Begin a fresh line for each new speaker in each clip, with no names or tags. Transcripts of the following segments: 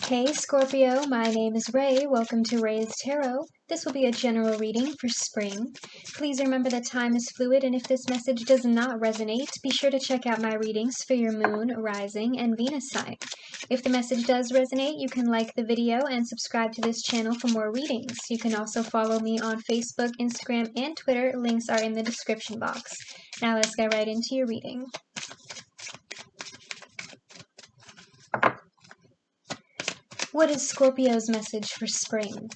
Hey Scorpio, my name is Ray. Welcome to Ray's Tarot. This will be a general reading for spring. Please remember that time is fluid, and if this message does not resonate, be sure to check out my readings for your moon, rising, and Venus sign. If the message does resonate, you can like the video and subscribe to this channel for more readings. You can also follow me on Facebook, Instagram, and Twitter. Links are in the description box. Now let's get right into your reading. What is Scorpio's message for spring?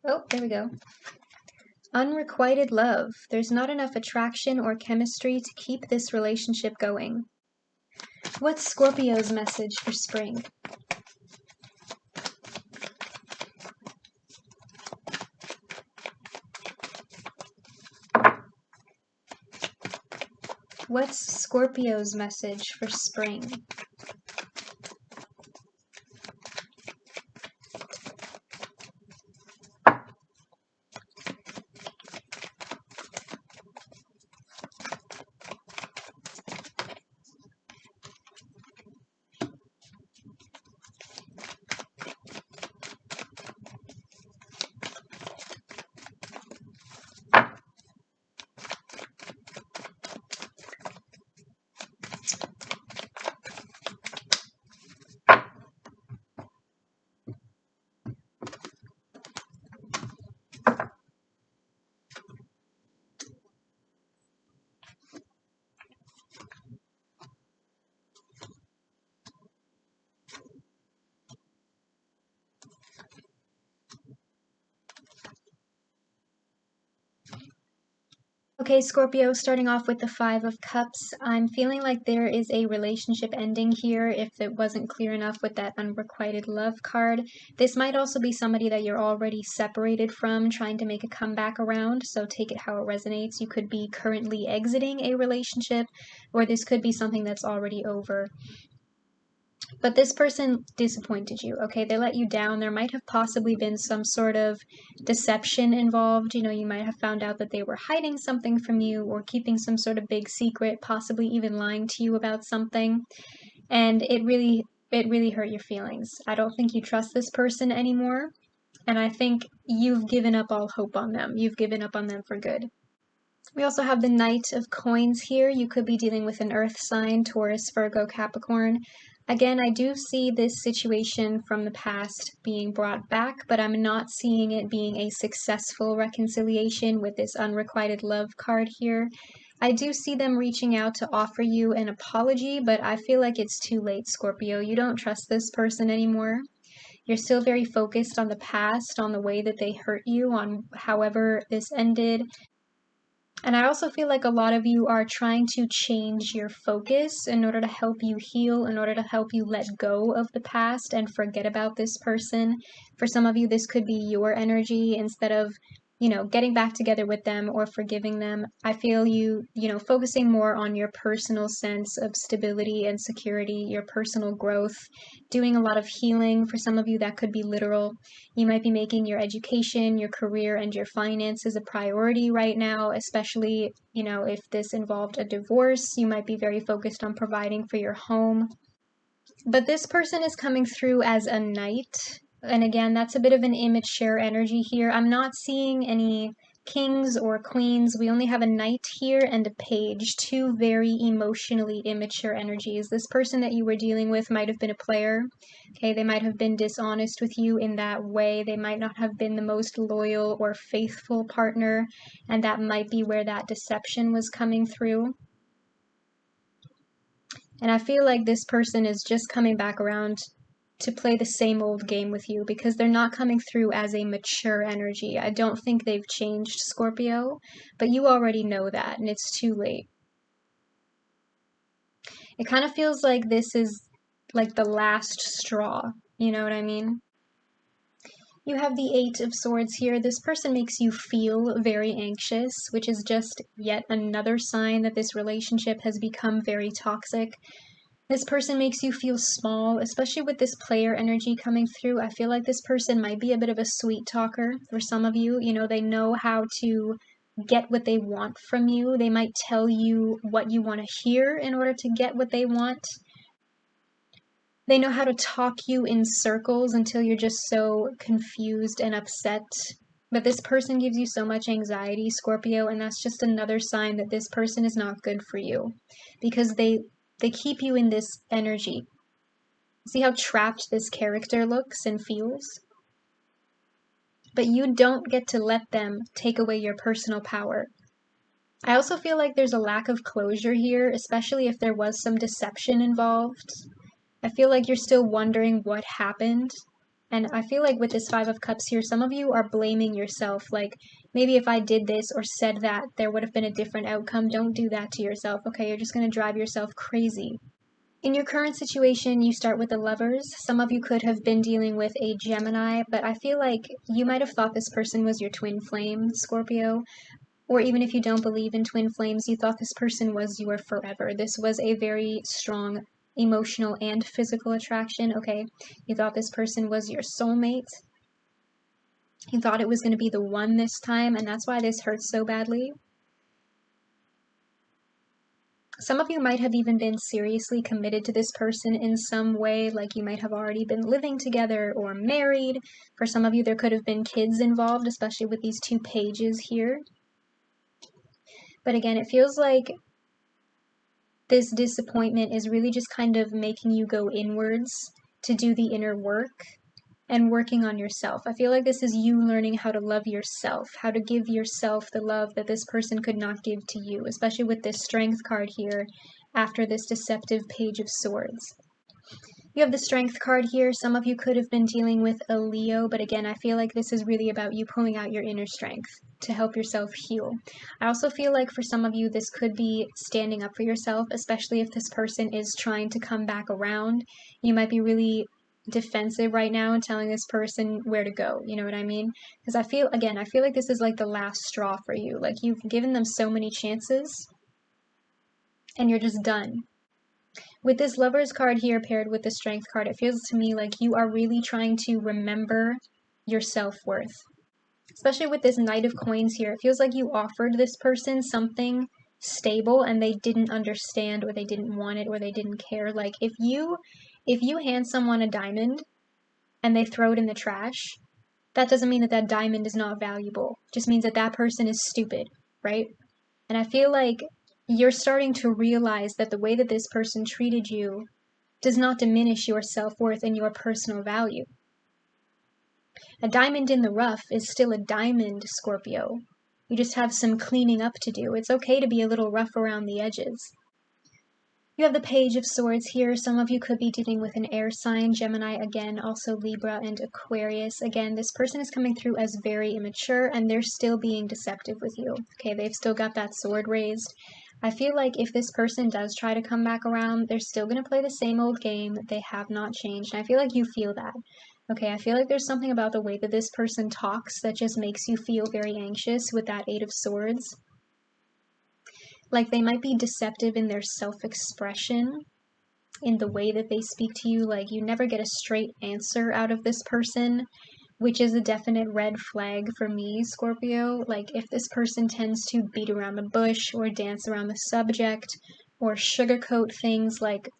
Oh, there we go. Unrequited love. There's not enough attraction or chemistry to keep this relationship going. What's Scorpio's message for spring? What's Scorpio's message for spring? Okay, Scorpio, starting off with the Five of Cups, I'm feeling like there is a relationship ending here if it wasn't clear enough with that unrequited love card. This might also be somebody that you're already separated from, trying to make a comeback around, so take it how it resonates. You could be currently exiting a relationship, or this could be something that's already over. But this person disappointed you, okay? They let you down. There might have possibly been some sort of deception involved. You know, you might have found out that they were hiding something from you or keeping some sort of big secret, possibly even lying to you about something. And it really hurt your feelings. I don't think you trust this person anymore. And I think you've given up all hope on them. You've given up on them for good. We also have the Knight of Coins here. You could be dealing with an earth sign, Taurus, Virgo, Capricorn. Again, I do see this situation from the past being brought back, but I'm not seeing it being a successful reconciliation with this unrequited love card here. I do see them reaching out to offer you an apology, but I feel like it's too late, Scorpio. You don't trust this person anymore. You're still very focused on the past, on the way that they hurt you, on however this ended. And I also feel like a lot of you are trying to change your focus in order to help you heal, in order to help you let go of the past and forget about this person. For some of you, this could be your energy instead of, you know, getting back together with them or forgiving them. I feel you focusing more on your personal sense of stability and security, your personal growth, doing a lot of healing. For some of you, that could be literal. You might be making your education, your career, and your finances a priority right now, especially, you know, if this involved a divorce. You might be very focused on providing for your home. But this person is coming through as a knight. And again, that's a bit of an immature energy here. I'm not seeing any kings or queens. We only have a knight here and a page, two very emotionally immature energies. This person that you were dealing with might have been a player. Okay, they might have been dishonest with you in that way. They might not have been the most loyal or faithful partner, and that might be where that deception was coming through. And I feel like this person is just coming back around to play the same old game with you because they're not coming through as a mature energy. I don't think they've changed, Scorpio, but you already know that, and it's too late. It kind of feels like this is like the last straw, you know what I mean? You have the Eight of Swords here. This person makes you feel very anxious, which is just yet another sign that this relationship has become very toxic. This person makes you feel small, especially with this player energy coming through. I feel like this person might be a bit of a sweet talker for some of you. You know, they know how to get what they want from you. They might tell you what you want to hear in order to get what they want. They know how to talk you in circles until you're just so confused and upset. But this person gives you so much anxiety, Scorpio, and that's just another sign that this person is not good for you, because they keep you in this energy. See how trapped this character looks and feels? But you don't get to let them take away your personal power. I also feel like there's a lack of closure here, especially if there was some deception involved. I feel like you're still wondering what happened. And I feel like with this Five of Cups here, some of you are blaming yourself. Like, maybe if I did this or said that, there would have been a different outcome. Don't do that to yourself, okay? You're just going to drive yourself crazy. In your current situation, you start with the Lovers. Some of you could have been dealing with a Gemini, but I feel like you might have thought this person was your twin flame, Scorpio. Or even if you don't believe in twin flames, you thought this person was your forever. This was a very strong emotional and physical attraction, okay? You thought this person was your soulmate. You thought it was going to be the one this time, and that's why this hurts so badly. Some of you might have even been seriously committed to this person in some way, like you might have already been living together or married. For some of you, there could have been kids involved, especially with these two pages here. But again, it feels like this disappointment is really just kind of making you go inwards to do the inner work and working on yourself. I feel like this is you learning how to love yourself, how to give yourself the love that this person could not give to you, especially with this Strength card here after this deceptive Page of Swords. You have the Strength card here. Some of you could have been dealing with a Leo, but again, I feel like this is really about you pulling out your inner strength to help yourself heal. I also feel like for some of you, this could be standing up for yourself, especially if this person is trying to come back around. You might be really defensive right now and telling this person where to go, you know what I mean? Because I feel like this is like the last straw for you. Like, you've given them so many chances and you're just done. With this Lovers card here paired with the Strength card, it feels to me like you are really trying to remember your self-worth. Especially with this Knight of Coins here, it feels like you offered this person something stable and they didn't understand, or they didn't want it, or they didn't care. Like, if you hand someone a diamond and they throw it in the trash, that doesn't mean that that diamond is not valuable. It just means that that person is stupid, right? And I feel like you're starting to realize that the way that this person treated you does not diminish your self-worth and your personal value. A diamond in the rough is still a diamond, Scorpio. You just have some cleaning up to do. It's okay to be a little rough around the edges. You have the Page of Swords here. Some of you could be dealing with an air sign, Gemini again, also Libra and Aquarius. Again, this person is coming through as very immature and they're still being deceptive with you. Okay, they've still got that sword raised. I feel like if this person does try to come back around, they're still going to play the same old game. They have not changed. And I feel like you feel that. Okay, I feel like there's something about the way that this person talks that just makes you feel very anxious with that Eight of Swords. Like, they might be deceptive in their self-expression, in the way that they speak to you. Like, you never get a straight answer out of this person, which is a definite red flag for me, Scorpio. Like, if this person tends to beat around the bush or dance around the subject or sugarcoat things, like,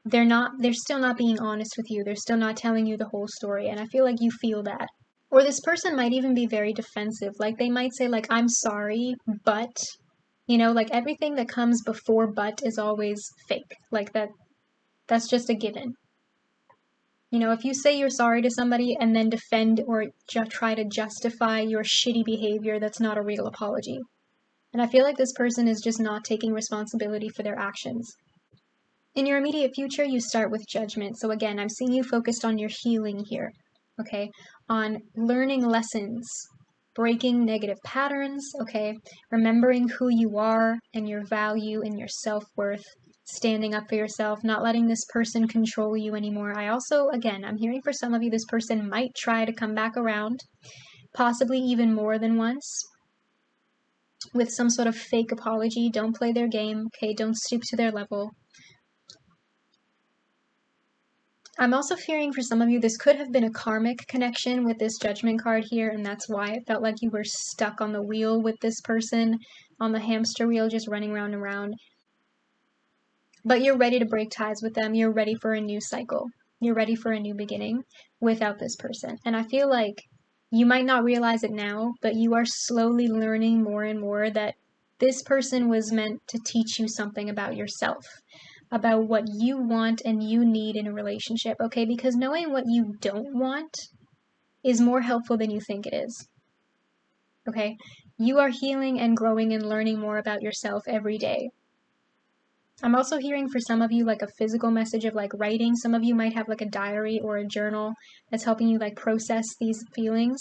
they're still not being honest with you. They're still not telling you the whole story, and I feel like you feel that. Or this person might even be very defensive. Like, they might say, like, I'm sorry, but, you know, like, everything that comes before but is always fake. Like, that's just a given. You know, if you say you're sorry to somebody and then defend or try to justify your shitty behavior, that's not a real apology. And I feel like this person is just not taking responsibility for their actions. In your immediate future, you start with Judgment. So again, I'm seeing you focused on your healing here, okay? On learning lessons, breaking negative patterns, okay? Remembering who you are and your value and your self-worth, standing up for yourself, not letting this person control you anymore. I also, again, I'm hearing for some of you, this person might try to come back around, possibly even more than once, with some sort of fake apology. Don't play their game, okay? Don't stoop to their level. I'm also fearing for some of you, this could have been a karmic connection with this Judgment card here, and that's why it felt like you were stuck on the wheel with this person, on the hamster wheel, just running round and round. But you're ready to break ties with them. You're ready for a new cycle. You're ready for a new beginning without this person. And I feel like you might not realize it now, but you are slowly learning more and more that this person was meant to teach you something about yourself, about what you want and you need in a relationship, okay? Because knowing what you don't want is more helpful than you think it is, okay? You are healing and growing and learning more about yourself every day. I'm also hearing for some of you like a physical message of like writing. Some of you might have like a diary or a journal that's helping you like process these feelings.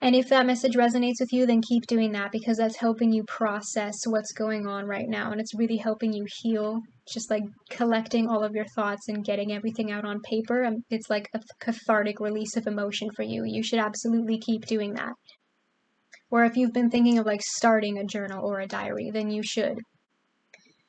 And if that message resonates with you, then keep doing that, because that's helping you process what's going on right now. And it's really helping you heal, just like collecting all of your thoughts and getting everything out on paper. It's like a cathartic release of emotion for you. You should absolutely keep doing that. Or if you've been thinking of like starting a journal or a diary, then you should.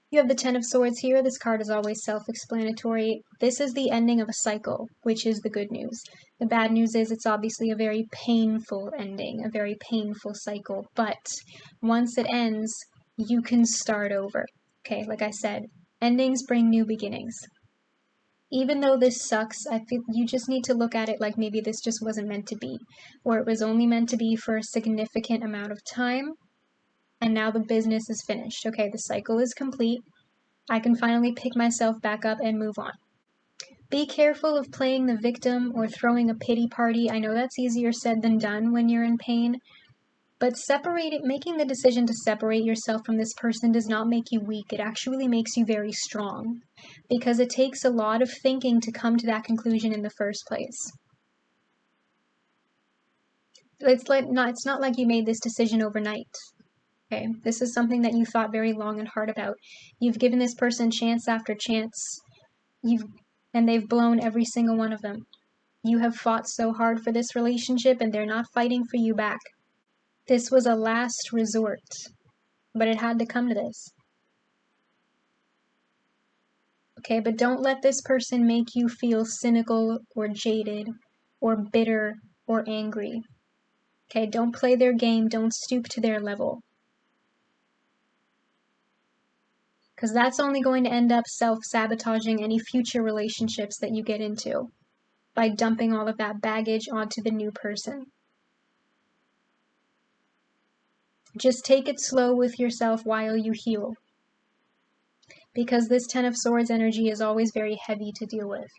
You have the Ten of Swords here. This card is always self-explanatory. This is the ending of a cycle, which is the good news. The bad news is it's obviously a very painful ending, a very painful cycle, but once it ends, you can start over. Okay, like I said, endings bring new beginnings. Even though this sucks, I feel you just need to look at it like maybe this just wasn't meant to be, or it was only meant to be for a significant amount of time, and now the business is finished. Okay, the cycle is complete. I can finally pick myself back up and move on. Be careful of playing the victim or throwing a pity party. I know that's easier said than done when you're in pain, but making the decision to separate yourself from this person does not make you weak. It actually makes you very strong, because it takes a lot of thinking to come to that conclusion in the first place. It's not like you made this decision overnight. Okay, this is something that you thought very long and hard about. You've given this person chance after chance, and they've blown every single one of them. You have fought so hard for this relationship, and they're not fighting for you back. This was a last resort, but it had to come to this. Okay, but don't let this person make you feel cynical or jaded or bitter or angry. Okay, don't play their game. Don't stoop to their level, because that's only going to end up self-sabotaging any future relationships that you get into by dumping all of that baggage onto the new person. Just take it slow with yourself while you heal, because this Ten of Swords energy is always very heavy to deal with.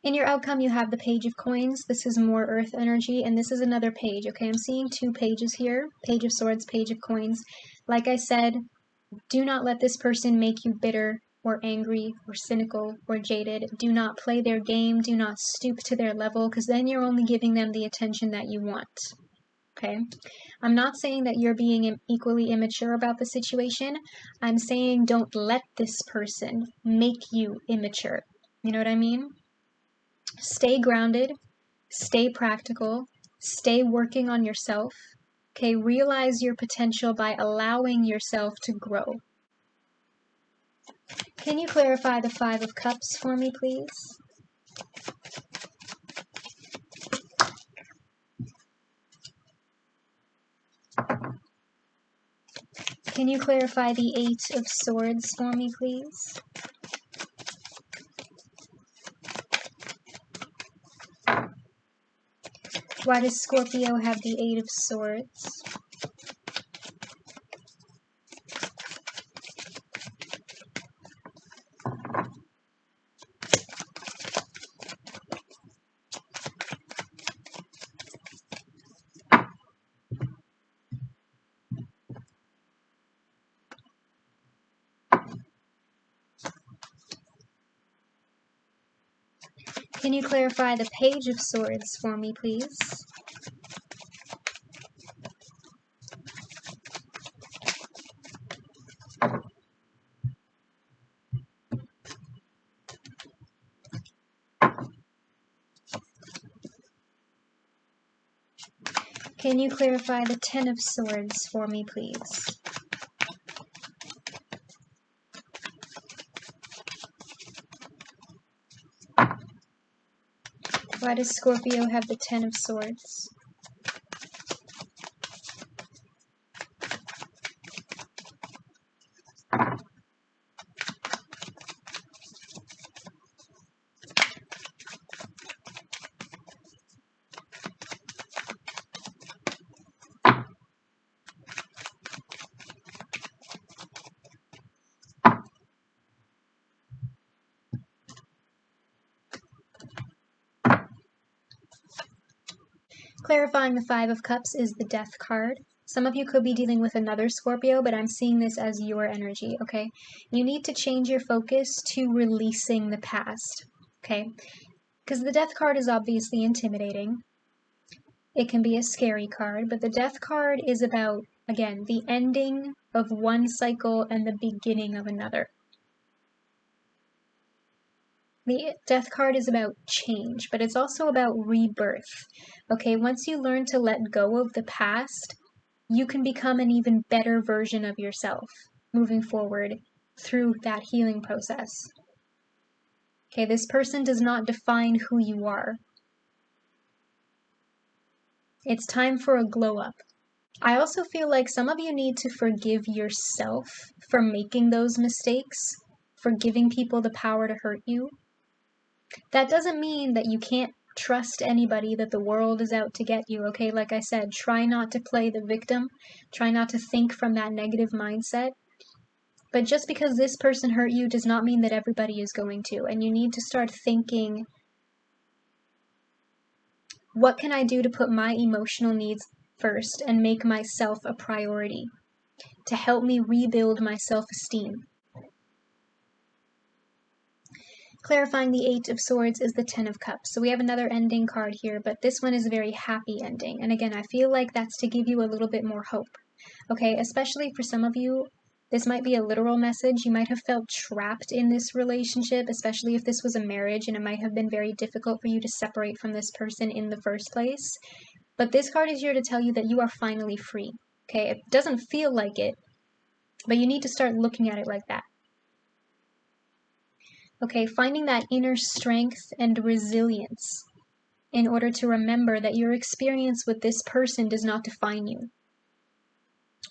In your outcome, you have the Page of Coins. This is more Earth energy, and this is another page, okay? I'm seeing two pages here, Page of Swords, Page of Coins. Like I said, do not let this person make you bitter or angry or cynical or jaded. Do not play their game. Do not stoop to their level, because then you're only giving them the attention that you want, okay? I'm not saying that you're being equally immature about the situation. I'm saying don't let this person make you immature. You know what I mean? Stay grounded, stay practical, stay working on yourself. Okay, realize your potential by allowing yourself to grow. Can you clarify the Five of Cups for me, please? Can you clarify the Eight of Swords for me, please? Why does Scorpio have the Eight of Swords? Can you clarify the Page of Swords for me, please? Can you clarify the Ten of Swords for me, please? Why does Scorpio have the Ten of Swords? Clarifying the Five of Cups is the Death card. Some of you could be dealing with another Scorpio, but I'm seeing this as your energy, okay? You need to change your focus to releasing the past, okay? Because the Death card is obviously intimidating. It can be a scary card, but the Death card is about, again, the ending of one cycle and the beginning of another. The Death card is about change, but it's also about rebirth. Okay, once you learn to let go of the past, you can become an even better version of yourself moving forward through that healing process. Okay, this person does not define who you are. It's time for a glow up. I also feel like some of you need to forgive yourself for making those mistakes, for giving people the power to hurt you. That doesn't mean that you can't trust anybody, that the world is out to get you, okay? Like I said, try not to play the victim. Try not to think from that negative mindset. But just because this person hurt you does not mean that everybody is going to. And you need to start thinking, what can I do to put my emotional needs first and make myself a priority to help me rebuild my self-esteem? Clarifying the Eight of Swords is the Ten of Cups. So we have another ending card here, but this one is a very happy ending. And again, I feel like that's to give you a little bit more hope. Okay, especially for some of you, this might be a literal message. You might have felt trapped in this relationship, especially if this was a marriage, and it might have been very difficult for you to separate from this person in the first place. But this card is here to tell you that you are finally free. Okay, it doesn't feel like it, but you need to start looking at it like that. Okay, finding that inner strength and resilience in order to remember that your experience with this person does not define you.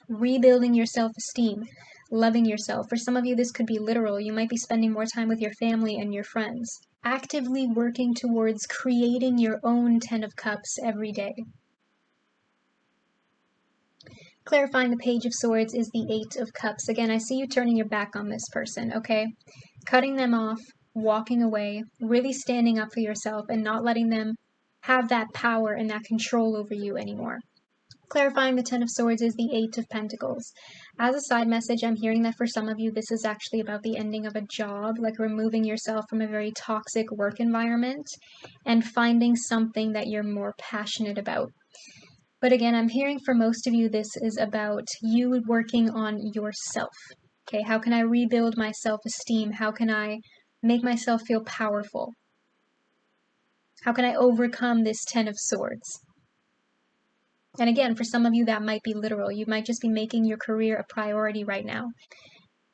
Rebuilding your self-esteem, loving yourself. For some of you, this could be literal. You might be spending more time with your family and your friends. Actively working towards creating your own Ten of Cups every day. Clarifying the Page of Swords is the Eight of Cups. Again, I see you turning your back on this person, okay? Cutting them off, walking away, really standing up for yourself and not letting them have that power and that control over you anymore. Clarifying the Ten of Swords is the Eight of Pentacles. As a side message, I'm hearing that for some of you, this is actually about the ending of a job, like removing yourself from a very toxic work environment and finding something that you're more passionate about. But again, I'm hearing for most of you, this is about you working on yourself. Okay, how can I rebuild my self-esteem? How can I make myself feel powerful? How can I overcome this Ten of Swords? And again, for some of you, that might be literal. You might just be making your career a priority right now.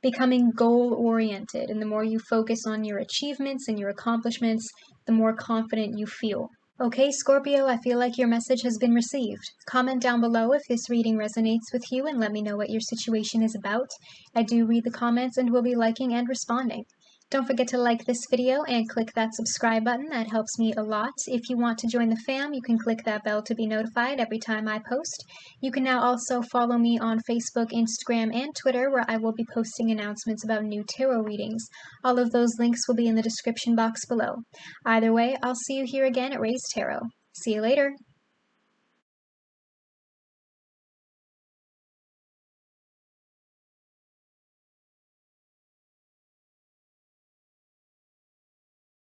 Becoming goal-oriented, and the more you focus on your achievements and your accomplishments, the more confident you feel. Okay, Scorpio, I feel like your message has been received. Comment down below if this reading resonates with you and let me know what your situation is about. I do read the comments and will be liking and responding. Don't forget to like this video and click that subscribe button. That helps me a lot. If you want to join the fam, you can click that bell to be notified every time I post. You can now also follow me on Facebook, Instagram, and Twitter, where I will be posting announcements about new tarot readings. All of those links will be in the description box below. Either way, I'll see you here again at Raise Tarot. See you later.